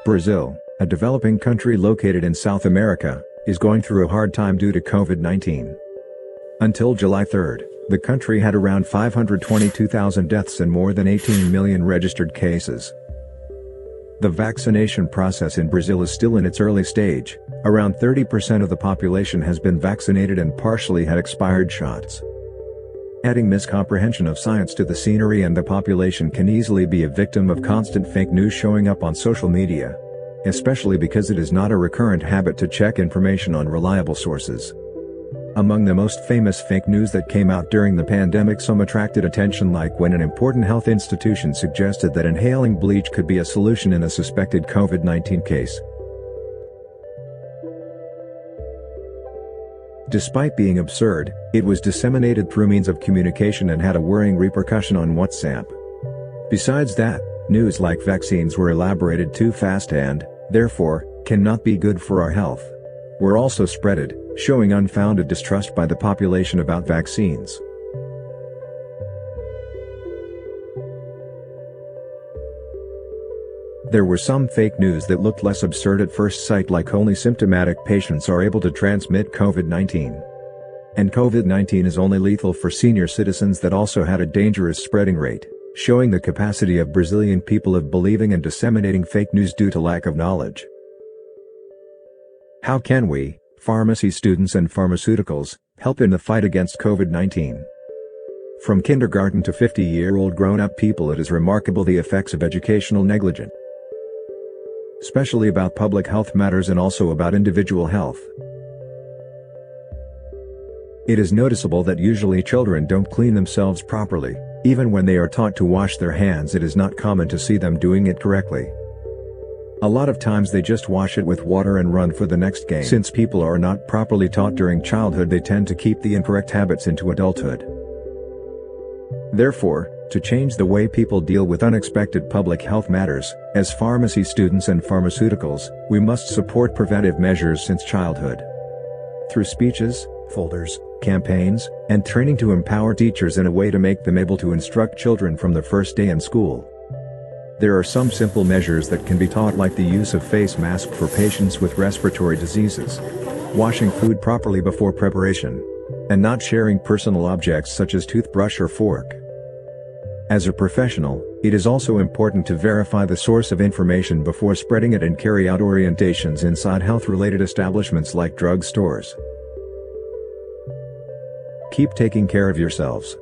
Brazil, a developing country located in South America, is going through a hard time due to COVID-19. Until July 3, the country had around 522,000 deaths and more than 18 million registered cases. The vaccination process in Brazil is still in its early stage. Around 30% of the population has been vaccinated and partially had expired shots. Adding miscomprehension of science to the scenery, and the population can easily be a victim of constant fake news showing up on social media. Especially because it is not a recurrent habit to check information on reliable sources. Among the most famous fake news that came out during the pandemic, some attracted attention, like when an important health institution suggested that inhaling bleach could be a solution in a suspected COVID-19 case. Despite being absurd, it was disseminated through means of communication and had a worrying repercussion on WhatsApp. Besides that, news like vaccines were elaborated too fast and, therefore, cannot be good for our health. Were also spreaded, showing unfounded distrust by the population about vaccines. There were some fake news that looked less absurd at first sight, like only symptomatic patients are able to transmit COVID-19. And COVID-19 is only lethal for senior citizens. That also had a dangerous spreading rate, showing the capacity of Brazilian people of believing and disseminating fake news due to lack of knowledge. How can we, pharmacy students and pharmaceuticals, help in the fight against COVID-19? From kindergarten to 50-year-old grown-up people, it is remarkable the effects of educational negligence. Especially about public health matters and also about individual health. It is noticeable that usually children don't clean themselves properly. Even when they are taught to wash their hands, it is not common to see them doing it correctly. A lot of times they just wash it with water and run for the next game. Since people are not properly taught during childhood, they tend to keep the incorrect habits into adulthood. Therefore, to change the way people deal with unexpected public health matters, as pharmacy students and pharmaceuticals, we must support preventive measures since childhood. Through speeches, folders, campaigns, and training to empower teachers in a way to make them able to instruct children from the first day in school. There are some simple measures that can be taught, like the use of face masks for patients with respiratory diseases, washing food properly before preparation, and not sharing personal objects such as toothbrush or fork. As a professional, it is also important to verify the source of information before spreading it and carry out orientations inside health-related establishments like drug stores. Keep taking care of yourselves.